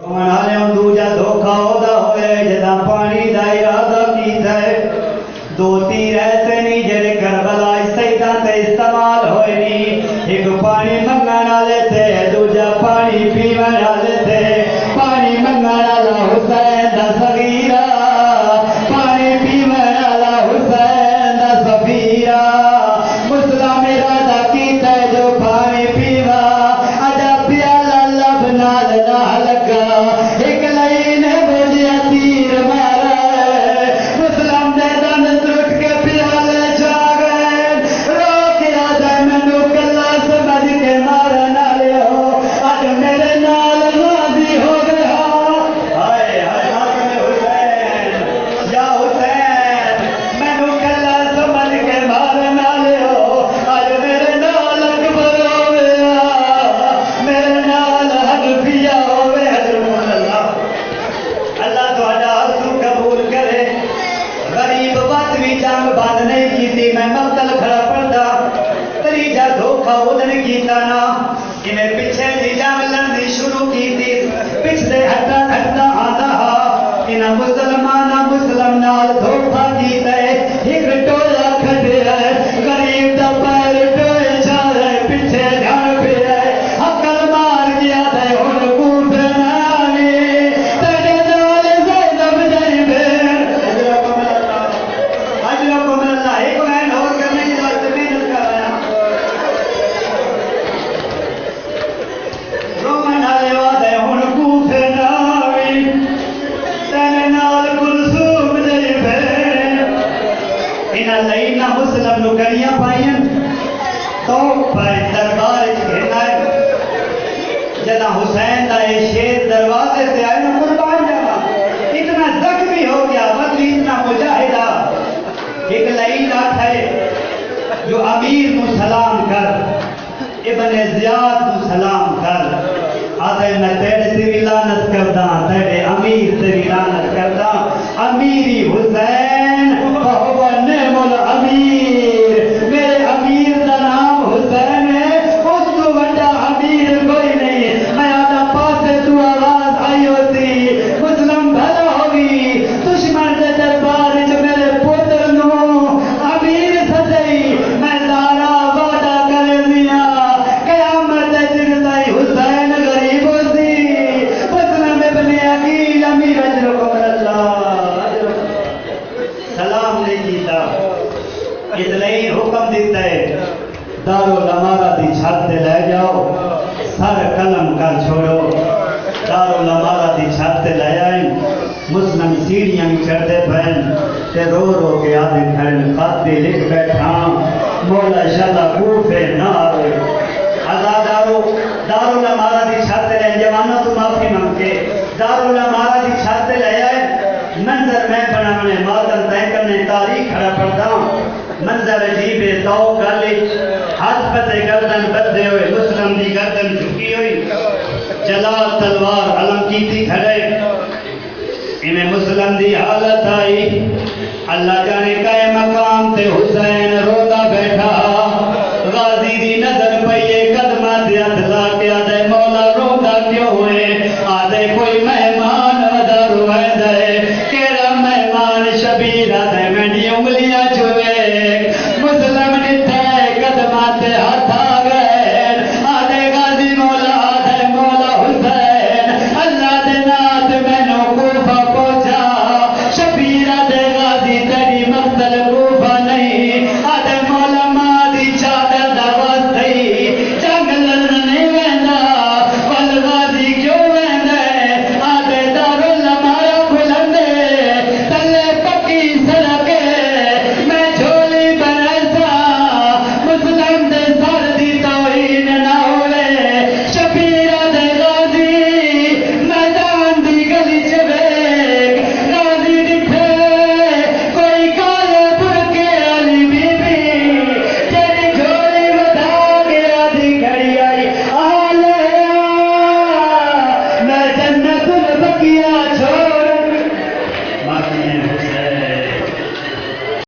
منالے ہوں دوجا دھوکھا ہودا ہوئے جدا پانی دا ارادہ کیتا ہے دو تیر ایسے نہیں جڑے کربلا سیدہ تے استعمال ہوئے نہیں ایک پانی منگن والے تھے دوجا پانی پیون والے تھے پانی منگن والا حسین دا صغیرہ پانی پیون والا حسین دا صغیرہ مسلم ارادہ کیتا ہے جو پانی پیوا اجا پیالہ لب نال نہ لگا ایک لئی نے بجیا تیر مارا مسلم دے دن ٹوٹ کے پیالے جا گئے رو کے آجا مینو کلا سمجھ کے مارن والے ہو اج میرے نال راضی ہو گیا ہائے ہائے حسین یا حسین مینو کلا سمجھ کے مارن والے ہو اج میرے نال اکبر ہویا میرے نال حنفیہ ہوئے حضرت اللہ تہاڈا آرزو قبول کرے غریب وقت بھی جنگ بند نہیں کیتی میں مقتل کھڑا پڑدا تریجا دھوکھا ادھر کیتا نا انہیں پیچھے دی جنگ لڑنی شروع کیتی پچھلے ہٹا ہٹا آتا انہیں مسلم نال دھوکھا کیتا ہے ایک ٹولا کھڑے ہے غریب دا پیر ٹوئے جا رہے پیچھے جان پہ ہے حقل مار گیا دے ان کوفے نامی تیرے نال زینب جائی بین اجرکم اللہ ایک وین اور کرنے کی واسطے محنت کر رہا رومن آلے وعدے ان کوفے نامی تیرے نال کلثوم جائی بین انہاں لئی نہ مسلم نو گڑیاں پائیں تو پائے دربار گھرنا ہے جدا حسین دا یہ شیر دروازے سے آئے نا قربان جانا اتنا زخمی ہو گیا بدلی اتنا مجاہدہ ایک لائن آتا ہے جو امیر کو سلام کر ابن زیاد کو سلام کر آتا ہے میں تیرے سے بھی لعنت کردہ تیرے امیر سے بھی لعنت کردہ امیری حسین بہو نعم الامیر میرے امیر دا نام حسین ہے اس کو بڑا امیر کوئی نہیں میں آدھا پاسے تو آواز آئی ہوتی مسلم بھلا ہوگی دشمن دے دربار جو میرے پوتر نو امیر سجائی میں سارا وعدہ کر دیا قیامت دن تائی حسین غریب ہوتی مسلم ابن عقیل امیر اجرکم اللہ سلام نہیں کیتا اس لئے حکم دیتا ہے دارالعمارہ دی چھت تے لے جاؤ سر قلم کر چھوڑو دارالعمارہ دی چھت تے لے آئیں مسلم سیڑھیاں چڑھتے پہن تے رو رو کے آدھے کھڑن خاتے لکھ بیٹھا مولا شاہ کوفے نار آزادارو دارالعمارہ دی چھت تے لے جوانا تو معافی مانگ کے دارالعمارہ دی چھت تے لے آئے منظر میں بنانے ماتم طے کرنے تاریخ کھڑا پڑتا منظر عجیب تو گالی ہاتھ پتے گردن بدے ہوئے مسلم دی گردن جھکی ہوئی جلال تلوار علم کیتی کھڑے انہیں مسلم دی حالت آئی اللہ جانے کئے مقام تے حسین رودا بیٹھا غازی دی نظر پئیے قدمہ دے ہتھ لا کے آدھے مولا رودا کیوں ہوئے آدھے کوئی مہمان